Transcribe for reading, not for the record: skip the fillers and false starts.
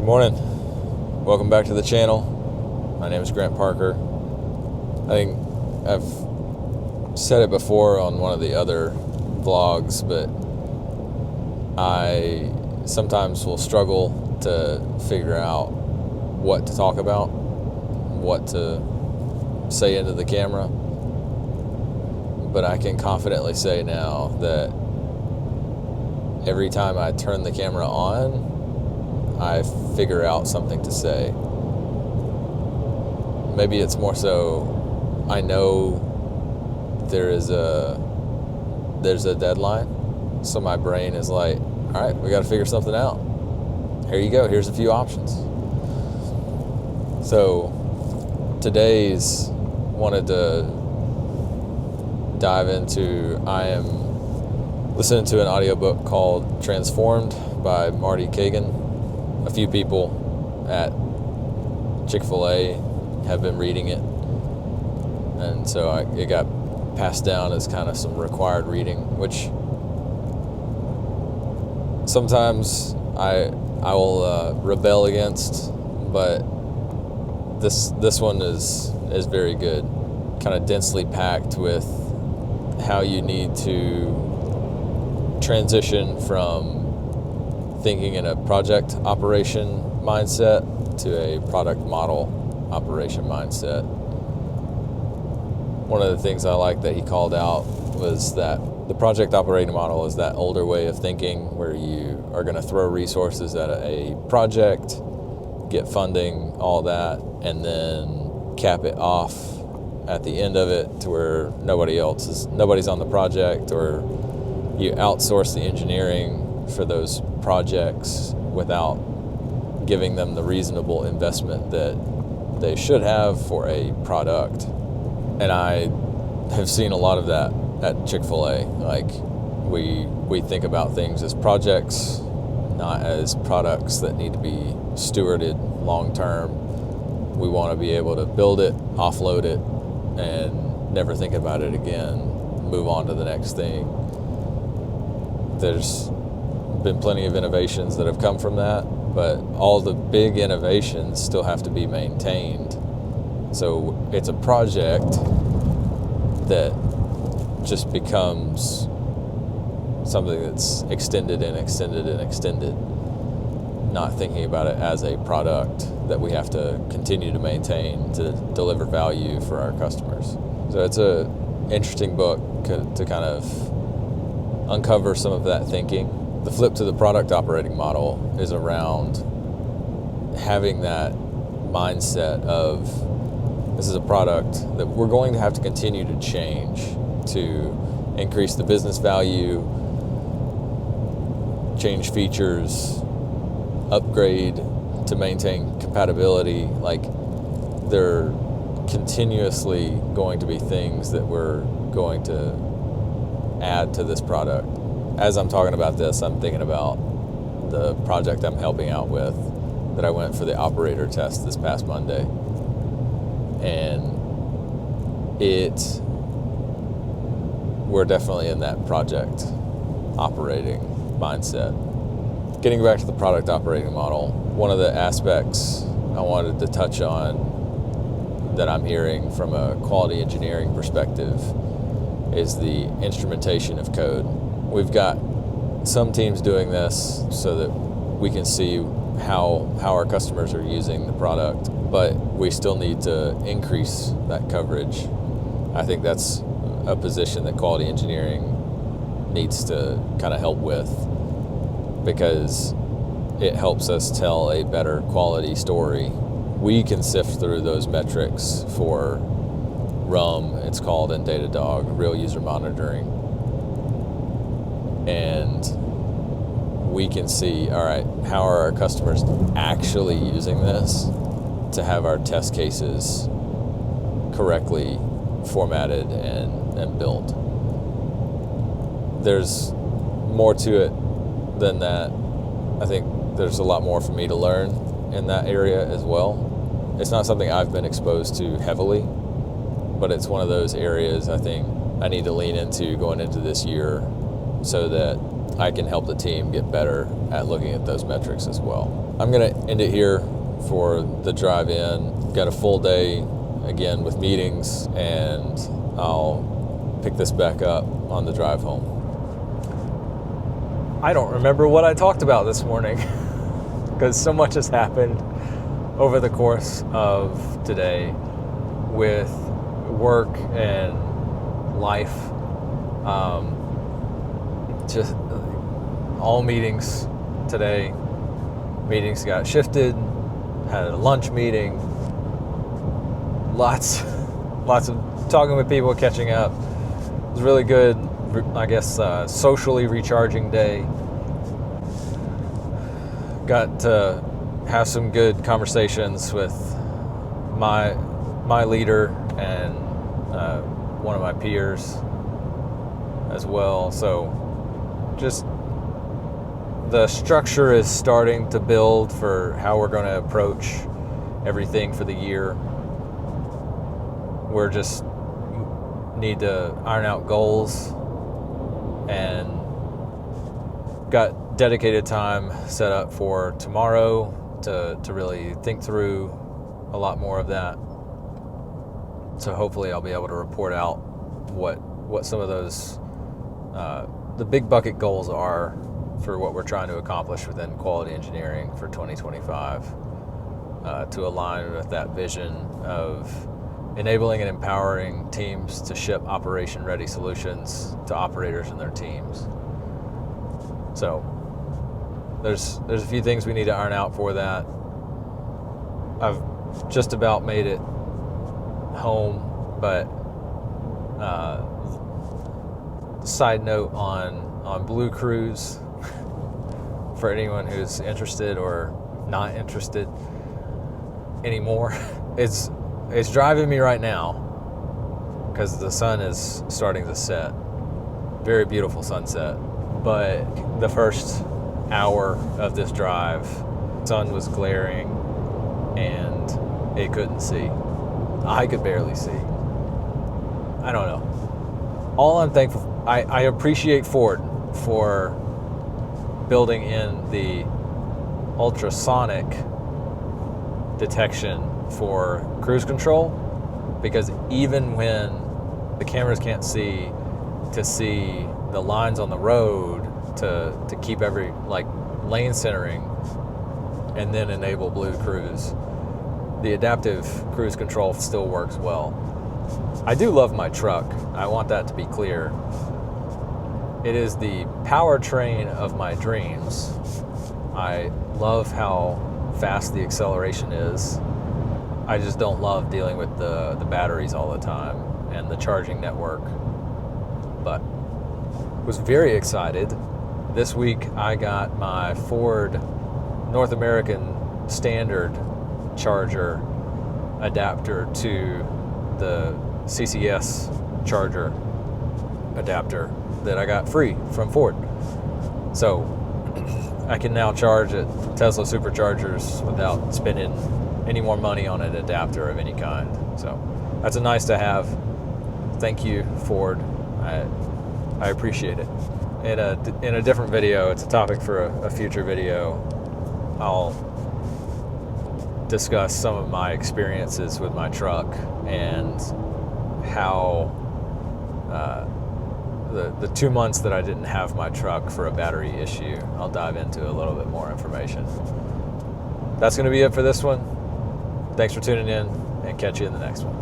Good morning. Welcome back to the channel. My name is Grant Parker. I think I've said it before on one of the other vlogs, but I sometimes will struggle to figure out what to talk about, what to say into the camera. But I can confidently say now that every time I turn the camera on, I figure out something to say. Maybe it's more so I know there's a deadline, so my brain is like, all right, we got to figure something out. Here you go. Here's a few options. So today's wanted to dive into, I am listening to an audiobook called Transformed by Marty Cagan. A few people at Chick-fil-A have been reading it, and so it got passed down as kind of some required reading, which sometimes I will rebel against, but this one is very good, kind of densely packed with how you need to transition from thinking in a project operation mindset to a product model operation mindset. One of the things I like that he called out was that the project operating model is that older way of thinking where you are going to throw resources at a project, get funding, all that, and then cap it off at the end of it to where nobody's on the project, or you outsource the engineering for those projects without giving them the reasonable investment that they should have for a product. And I have seen a lot of that at Chick-fil-A. Like, we think about things as projects, not as products that need to be stewarded long term. We want to be able to build it, offload it, and never think about it again, move on to the next thing. There's been plenty of innovations that have come from that, but all the big innovations still have to be maintained. So it's a project that just becomes something that's extended and extended and extended, not thinking about it as a product that we have to continue to maintain to deliver value for our customers. So it's an interesting book to kind of uncover some of that thinking. The flip to the product operating model is around having that mindset of, this is a product that we're going to have to continue to change to increase the business value, change features, upgrade to maintain compatibility. Like, there are continuously going to be things that we're going to add to this product. As I'm talking about this, I'm thinking about the project I'm helping out with that I went for the operator test this past Monday. And we're definitely in that project operating mindset. Getting back to the product operating model, one of the aspects I wanted to touch on that I'm hearing from a quality engineering perspective is the instrumentation of code. We've got some teams doing this so that we can see how our customers are using the product, but we still need to increase that coverage. I think that's a position that quality engineering needs to kind of help with, because it helps us tell a better quality story. We can sift through those metrics for RUM, it's called in Datadog, real user monitoring. And we can see, all right, how are our customers actually using this to have our test cases correctly formatted and built. There's more to it than that. I think there's a lot more for me to learn in that area as well. It's not something I've been exposed to heavily, but it's one of those areas I think I need to lean into going into this year, so that I can help the team get better at looking at those metrics as well. I'm going to end it here for the drive in. Got a full day again with meetings, and I'll pick this back up on the drive home. I don't remember what I talked about this morning because so much has happened over the course of today with work and life. Just all meetings today. Meetings got shifted. Had a lunch meeting. Lots of talking with people, catching up. It was really good. I guess socially recharging day. Got to have some good conversations with my leader and one of my peers as well. So just the structure is starting to build for how we're going to approach everything for the year. We're just need to iron out goals, and got dedicated time set up for tomorrow to really think through a lot more of that. So hopefully I'll be able to report out what some of those the big bucket goals are for what we're trying to accomplish within quality engineering for 2025, to align with that vision of enabling and empowering teams to ship operation-ready solutions to operators and their teams. So there's a few things we need to iron out for that. I've just about made it home, but side note on Blue Cruise, for anyone who's interested or not interested anymore, it's driving me right now because the sun is starting to set. Very beautiful sunset. But the first hour of this drive, the sun was glaring and it couldn't see. I could barely see. I don't know. All I'm thankful, I appreciate Ford for building in the ultrasonic detection for cruise control, because even when the cameras can't see, to see the lines on the road to keep every lane centering and then enable Blue Cruise, the adaptive cruise control still works well. I do love my truck. I want that to be clear. It is the powertrain of my dreams. I love how fast the acceleration is. I just don't love dealing with the batteries all the time and the charging network. But was very excited. This week I got my Ford North American standard charger adapter to the CCS charger adapter that I got free from Ford. So I can now charge at Tesla superchargers without spending any more money on an adapter of any kind. So that's a nice to have. Thank you, Ford. I appreciate it. In a different video, it's a topic for a future video, I'll discuss some of my experiences with my truck and how the 2 months that I didn't have my truck for a battery issue, I'll dive into a little bit more information. That's going to be it for this one. Thanks for tuning in, and catch you in the next one.